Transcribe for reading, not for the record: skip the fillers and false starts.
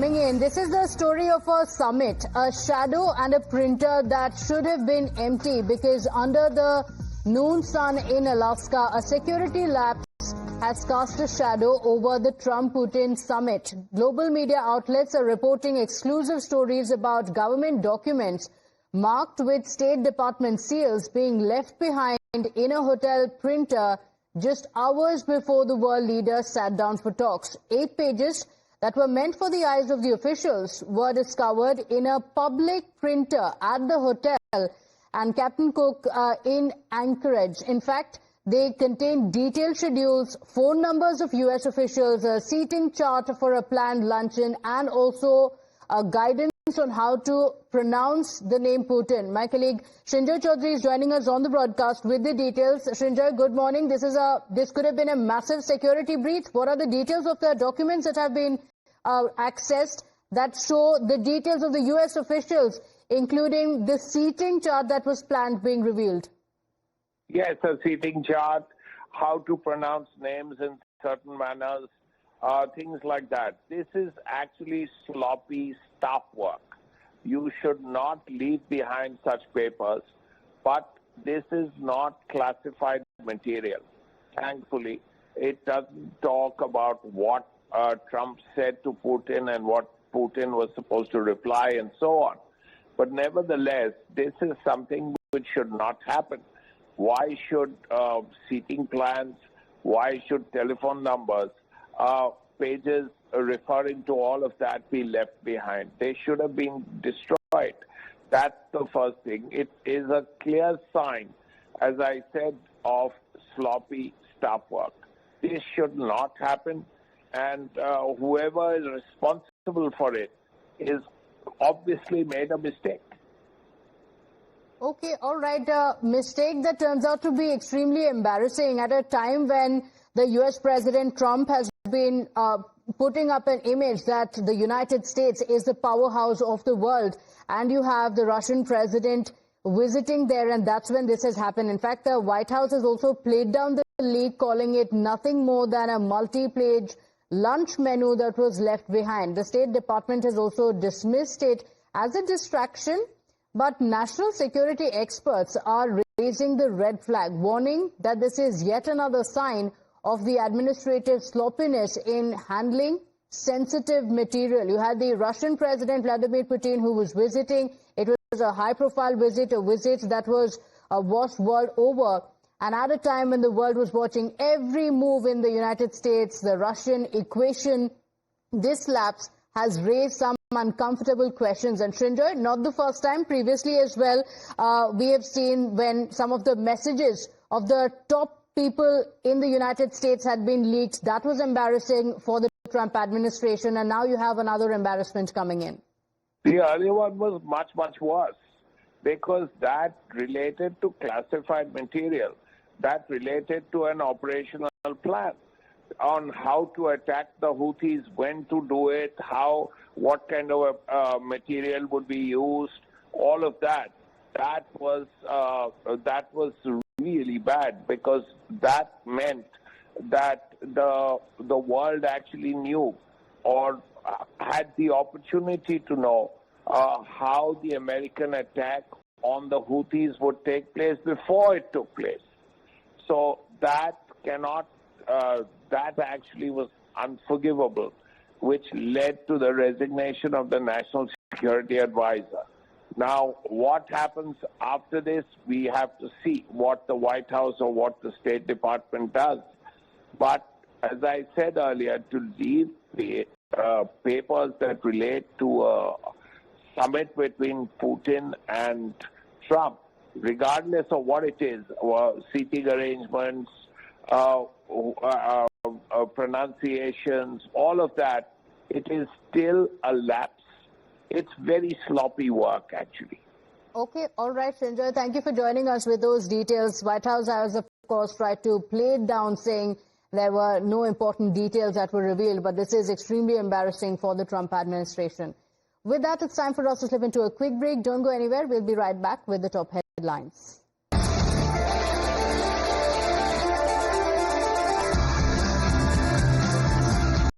coming in. This is the story of a summit, a shadow and a printer that should have been empty because under the noon sun in Alaska, a security lapse has cast a shadow over the Trump-Putin summit. Global media outlets are reporting exclusive stories about government documents marked with State Department seals being left behind in a hotel printer just hours before the world leaders sat down for talks. 8 pages that were meant for the eyes of the officials were discovered in a public printer at the hotel and Captain Cook in Anchorage. In fact, they contain detailed schedules, phone numbers of U.S. officials, a seating chart for a planned luncheon, and also guidance on how to pronounce the name Putin. My colleague Srinjoy Chaudhary is joining us on the broadcast with the details. Srinjoy, good morning. This could have been a massive security breach. What are the details of the documents that have been accessed that show the details of the U.S. officials, including the seating chart that was planned, being revealed? Yes, a seating chart, how to pronounce names in certain manners, things like that. This is actually sloppy staff work. You should not leave behind such papers, but this is not classified material. Thankfully, it doesn't talk about what Trump said to Putin and what Putin was supposed to reply and so on. But nevertheless, this is something which should not happen. Why should seating plans, why should telephone numbers, pages referring to all of that be left behind? They should have been destroyed. That's the first thing. It is a clear sign, as I said, of sloppy staff work. This should not happen, and whoever is responsible for it is obviously made a mistake. Okay, all right. A mistake that turns out to be extremely embarrassing at a time when the U.S. President Trump has been putting up an image that the United States is the powerhouse of the world. And you have the Russian president visiting there, and that's when this has happened. In fact, the White House has also played down the leak, calling it nothing more than a multi-page lunch menu that was left behind. The State Department has also dismissed it as a distraction. But national security experts are raising the red flag, warning that this is yet another sign of the administrative sloppiness in handling sensitive material. You had the Russian President Vladimir Putin, who was visiting. It was a high-profile visit, a visit that was watched world over. And at a time when the world was watching every move in the United States, the Russian equation, this lapse has raised some uncomfortable questions. And Srinjoy, not the first time, previously as well, we have seen when some of the messages of the top people in the United States had been leaked. That was embarrassing for the Trump administration, and now you have another embarrassment coming in. The earlier one was much, much worse because that related to classified material, that related to an operational plan on how to attack the Houthis, when to do it, what kind of material would be used, all of that. That was really bad because that meant that the world actually knew or had the opportunity to know how the American attack on the Houthis would take place before it took place. So that actually was unforgivable, which led to the resignation of the National Security Advisor. Now, what happens after this, we have to see what the White House or what the State Department does. But as I said earlier, to leave papers that relate to a summit between Putin and Trump, regardless of what it is, seating arrangements, pronunciations, all of that, it is still a lapse. It's very sloppy work, actually. Okay, all right, Srinjoy, thank you for joining us with those details. White House has, of course, tried to play it down, saying there were no important details that were revealed, but this is extremely embarrassing for the Trump administration. With that, it's time for us to slip into a quick break. Don't go anywhere. We'll be right back with the top headlines.